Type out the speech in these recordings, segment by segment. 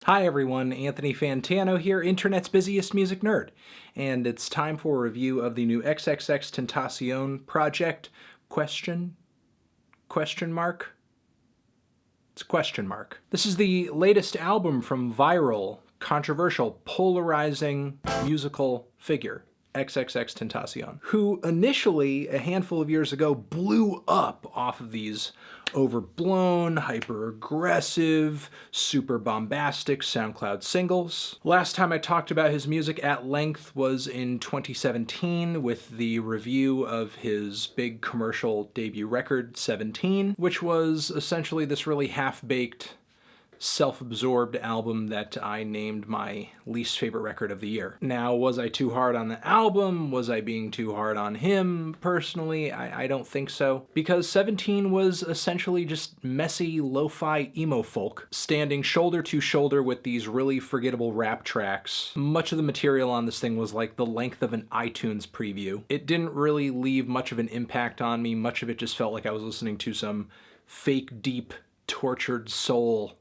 Hi everyone, Anthony Fantano here, internet's busiest music nerd, and it's time for a review of the new Xxxtentacion project. Question mark? It's a question mark. This is the latest album from viral, controversial, polarizing musical figure, Xxxtentacion, who initially, a handful of years ago, blew up off of these overblown, hyper-aggressive, super bombastic SoundCloud singles. Last time I talked about his music at length was in 2017 with the review of his big commercial debut record, 17, which was essentially this really half-baked, self-absorbed album that I named my least favorite record of the year. Now, was I too hard on the album? Was I being too hard on him personally? I don't think so, because 17 was essentially just messy lo-fi emo folk, standing shoulder to shoulder with these really forgettable rap tracks. Much of the material on this thing was like the length of an iTunes preview. It didn't really leave much of an impact on me. Much of it just felt like I was listening to some fake, deep, tortured soul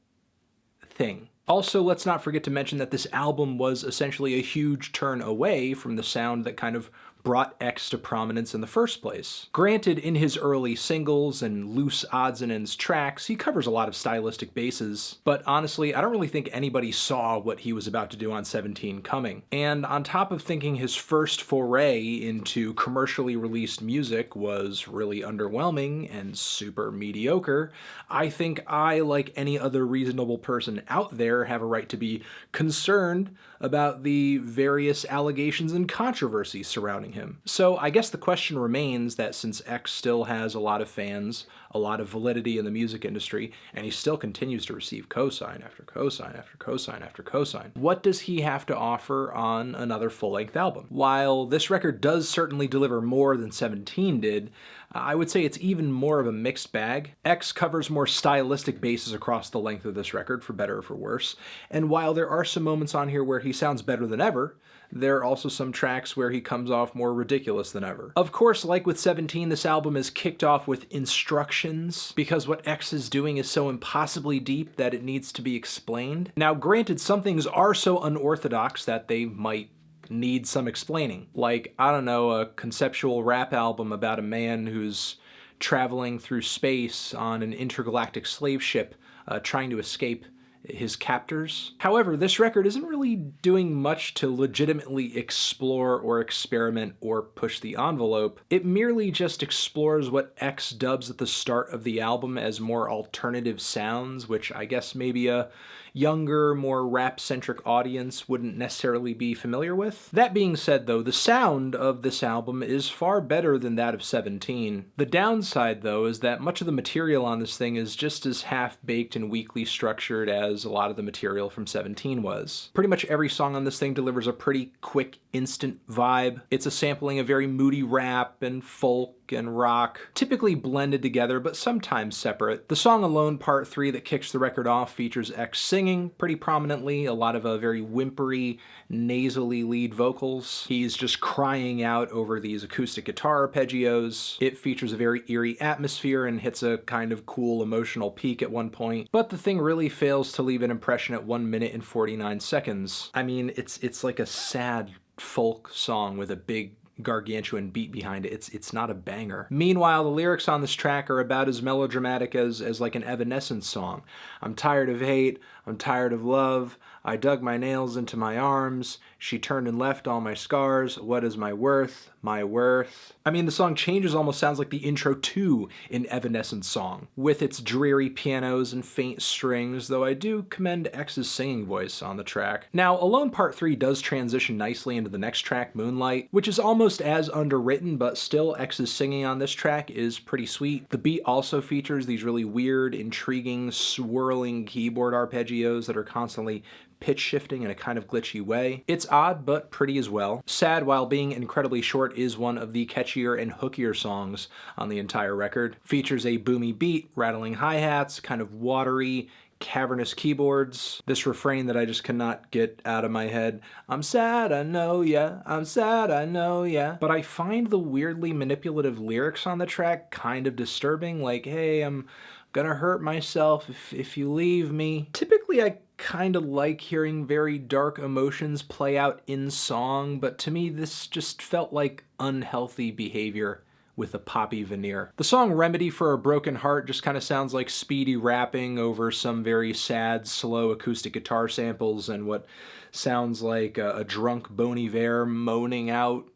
thing. Also, let's not forget to mention that this album was essentially a huge turn away from the sound that kind of brought X to prominence in the first place. Granted, in his early singles and loose odds and ends tracks, he covers a lot of stylistic bases, but honestly, I don't really think anybody saw what he was about to do on 17 coming. And on top of thinking his first foray into commercially released music was really underwhelming and super mediocre, I think I, like any other reasonable person out there, have a right to be concerned about the various allegations and controversies surrounding him. So I guess the question remains that since X still has a lot of fans, a lot of validity in the music industry, and he still continues to receive cosign after cosign after cosign after cosign, what does he have to offer on another full-length album? While this record does certainly deliver more than 17 did, I would say it's even more of a mixed bag. X covers more stylistic bases across the length of this record, for better or for worse, and while there are some moments on here where he sounds better than ever, there are also some tracks where he comes off more ridiculous than ever. Of course, like with 17, this album is kicked off with instructions, because what X is doing is so impossibly deep that it needs to be explained. Now, granted, some things are so unorthodox that they might need some explaining. Like, I don't know, a conceptual rap album about a man who's traveling through space on an intergalactic slave ship trying to escape his captors. However, this record isn't really doing much to legitimately explore or experiment or push the envelope. It merely just explores what X dubs at the start of the album as more alternative sounds, which I guess maybe a younger, more rap-centric audience wouldn't necessarily be familiar with. That being said, though, the sound of this album is far better than that of 17. The downside, though, is that much of the material on this thing is just as half-baked and weakly structured as a lot of the material from 17 was. Pretty much every song on this thing delivers a pretty quick, instant vibe. It's a sampling of very moody rap and folk and rock, typically blended together, but sometimes separate. The song Alone Part 3 that kicks the record off features X singing pretty prominently, a lot of very whimpery, nasally lead vocals. He's just crying out over these acoustic guitar arpeggios. It features a very eerie atmosphere and hits a kind of cool emotional peak at one point, but the thing really fails to leave an impression at 1 minute and 49 seconds. I mean, it's like a sad folk song with a big gargantuan beat behind it. It's not a banger. Meanwhile, the lyrics on this track are about as melodramatic as like an Evanescence song. I'm tired of hate, I'm tired of love, I dug my nails into my arms, she turned and left all my scars, what is my worth, my worth. I mean, the song Changes almost sounds like the intro to an Evanescence song, with its dreary pianos and faint strings, though I do commend X's singing voice on the track. Now, Alone Part 3 does transition nicely into the next track, Moonlight, which is almost as underwritten, but still X's singing on this track is pretty sweet. The beat also features these really weird, intriguing, swirling keyboard arpeggios that are constantly pitch shifting in a kind of glitchy way. It's odd, but pretty as well. Sad, while being incredibly short, is one of the catchier and hookier songs on the entire record. Features a boomy beat, rattling hi-hats, kind of watery, cavernous keyboards. This refrain that I just cannot get out of my head. I'm sad, I know ya. I'm sad, I know ya. But I find the weirdly manipulative lyrics on the track kind of disturbing. Like, hey, I'm gonna hurt myself if you leave me. Typically, I kind of like hearing very dark emotions play out in song, but to me this just felt like unhealthy behavior with a poppy veneer. The song Remedy for a Broken Heart just kind of sounds like Speedy rapping over some very sad, slow acoustic guitar samples and what sounds like a drunk Bon Iver moaning out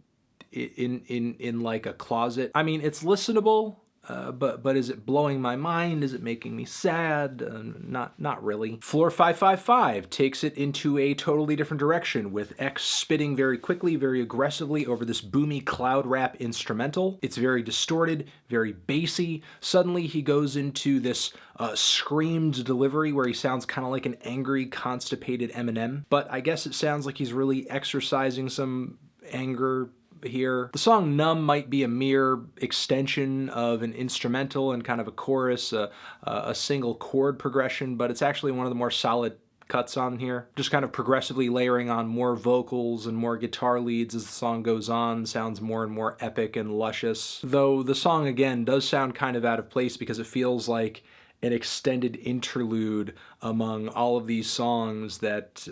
in like a closet. I mean, it's listenable, but is it blowing my mind? Is it making me sad? Not really. Floor 555 takes it into a totally different direction, with X spitting very quickly, very aggressively over this boomy cloud rap instrumental. It's very distorted, very bassy. Suddenly he goes into this screamed delivery where he sounds kind of like an angry, constipated Eminem. But I guess it sounds like he's really exercising some anger here. The song Numb might be a mere extension of an instrumental and kind of a chorus, a single chord progression, but it's actually one of the more solid cuts on here. Just kind of progressively layering on more vocals and more guitar leads as the song goes on, sounds more and more epic and luscious. Though the song again does sound kind of out of place because it feels like an extended interlude among all of these songs that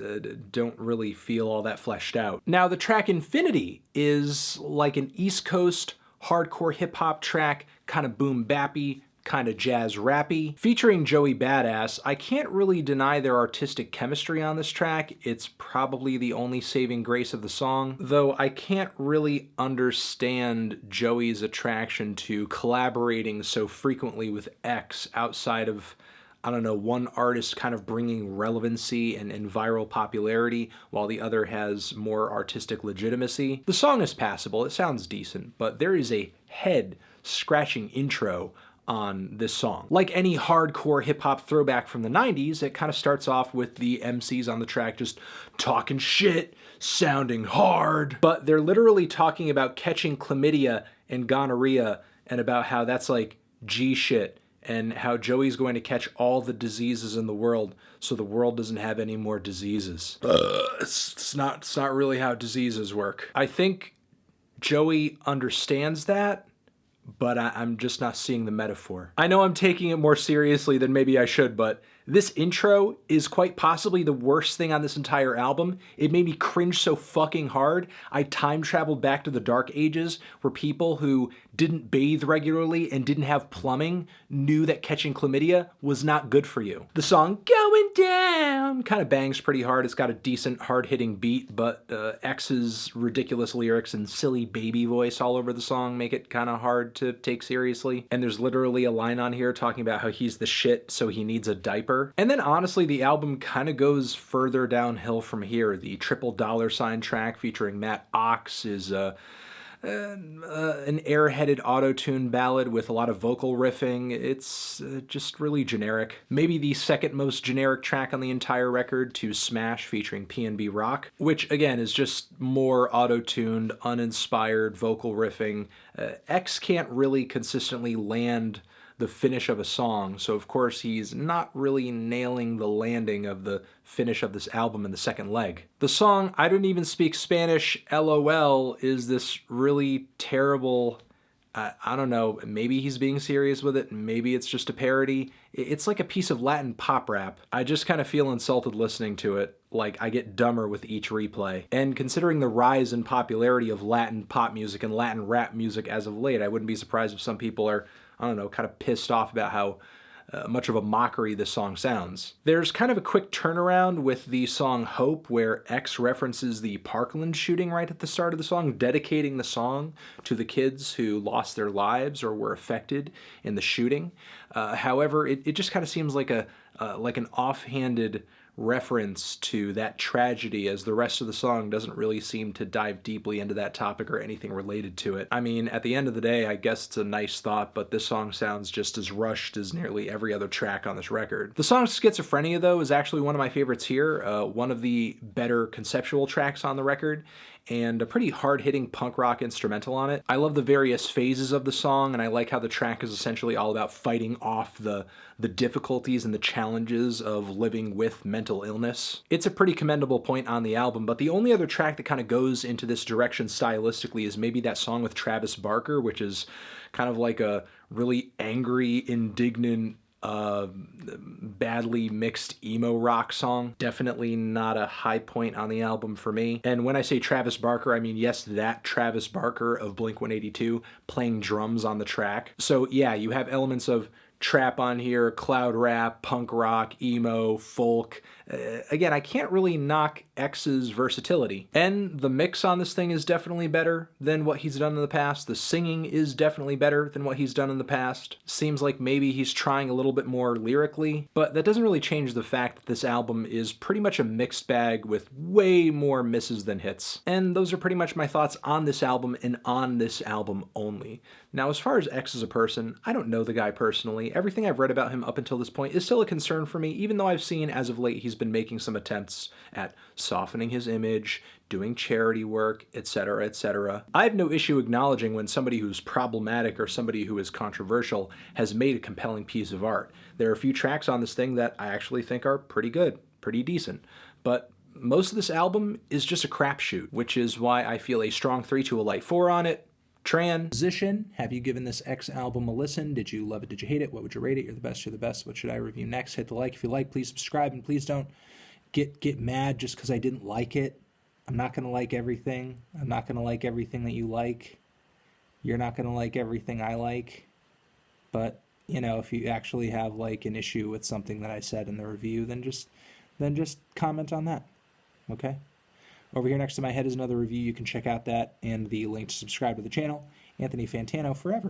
don't really feel all that fleshed out. Now, the track Infinity is like an East Coast hardcore hip-hop track, kind of boom-bappy, kind of jazz rappy. Featuring Joey Badass, I can't really deny their artistic chemistry on this track. It's probably the only saving grace of the song, though I can't really understand Joey's attraction to collaborating so frequently with X outside of, I don't know, one artist kind of bringing relevancy and viral popularity while the other has more artistic legitimacy. The song is passable, it sounds decent, but there is a head-scratching intro on this song. Like any hardcore hip-hop throwback from the 90s, it kind of starts off with the MCs on the track just talking shit, sounding hard, but they're literally talking about catching chlamydia and gonorrhea and about how that's like G shit and how Joey's going to catch all the diseases in the world so the world doesn't have any more diseases. It's not really how diseases work. I think Joey understands that, but I'm just not seeing the metaphor. I know I'm taking it more seriously than maybe I should, but this intro is quite possibly the worst thing on this entire album. It made me cringe so fucking hard. I time traveled back to the dark ages where people who didn't bathe regularly and didn't have plumbing knew that catching chlamydia was not good for you. The song Going Down kind of bangs pretty hard. It's got a decent hard-hitting beat, but X's ridiculous lyrics and silly baby voice all over the song make it kind of hard to take seriously. And there's literally a line on here talking about how he's the shit, so he needs a diaper. And then honestly, the album kind of goes further downhill from here. The Triple Dollar Sign track featuring Matt Ox is an airheaded auto-tune ballad with a lot of vocal riffing. It's just really generic. Maybe the second most generic track on the entire record, to Smash featuring PNB Rock, which again is just more auto-tuned, uninspired vocal riffing. X can't really consistently land the finish of a song, so of course he's not really nailing the landing of the finish of this album in the second leg. The song I Don't Even Speak Spanish, LOL, is this really terrible, I don't know, maybe he's being serious with it, maybe it's just a parody. It's like a piece of Latin pop rap. I just kind of feel insulted listening to it, like I get dumber with each replay. And considering the rise in popularity of Latin pop music and Latin rap music as of late, I wouldn't be surprised if some people are, I don't know, kind of pissed off about how much of a mockery this song sounds. There's kind of a quick turnaround with the song Hope, where X references the Parkland shooting right at the start of the song, dedicating the song to the kids who lost their lives or were affected in the shooting. However, it just kind of seems like an offhanded reference to that tragedy, as the rest of the song doesn't really seem to dive deeply into that topic or anything related to it. I mean, at the end of the day, I guess it's a nice thought, but this song sounds just as rushed as nearly every other track on this record. The song Schizophrenia, though, is actually one of my favorites here, one of the better conceptual tracks on the record, and a pretty hard-hitting punk rock instrumental on it. I love the various phases of the song, and I like how the track is essentially all about fighting off the difficulties and the challenges of living with mental illness. It's a pretty commendable point on the album, but the only other track that kind of goes into this direction stylistically is maybe that song with Travis Barker, which is kind of like a really angry, indignant, badly mixed emo rock song. Definitely not a high point on the album for me. And when I say Travis Barker, I mean, yes, that Travis Barker of Blink-182 playing drums on the track. So yeah, you have elements of trap on here, cloud rap, punk rock, emo, folk. Again, I can't really knock X's versatility. And the mix on this thing is definitely better than what he's done in the past. The singing is definitely better than what he's done in the past. Seems like maybe he's trying a little bit more lyrically, but that doesn't really change the fact that this album is pretty much a mixed bag with way more misses than hits. And those are pretty much my thoughts on this album and on this album only. Now, as far as X as a person, I don't know the guy personally. Everything I've read about him up until this point is still a concern for me, even though I've seen as of late he's been making some attempts at softening his image, doing charity work, etc., etc. I have no issue acknowledging when somebody who's problematic or somebody who is controversial has made a compelling piece of art. There are a few tracks on this thing that I actually think are pretty good, pretty decent, but most of this album is just a crapshoot, which is why I feel a strong 3 to a light 4 on it. Transition. Have you given this X album a listen? Did you love it? Did you hate it? What would you rate it? You're the best. You're the best. What should I review next? Hit the like if you like. Please subscribe, and please don't get mad just because I didn't like it. I'm not going to like everything. I'm not going to like everything that you like. You're not going to like everything I like. But, you know, if you actually have like an issue with something that I said in the review, then just comment on that. Okay? Over here next to my head is another review. You can check out that and the link to subscribe to the channel. Anthony Fantano forever.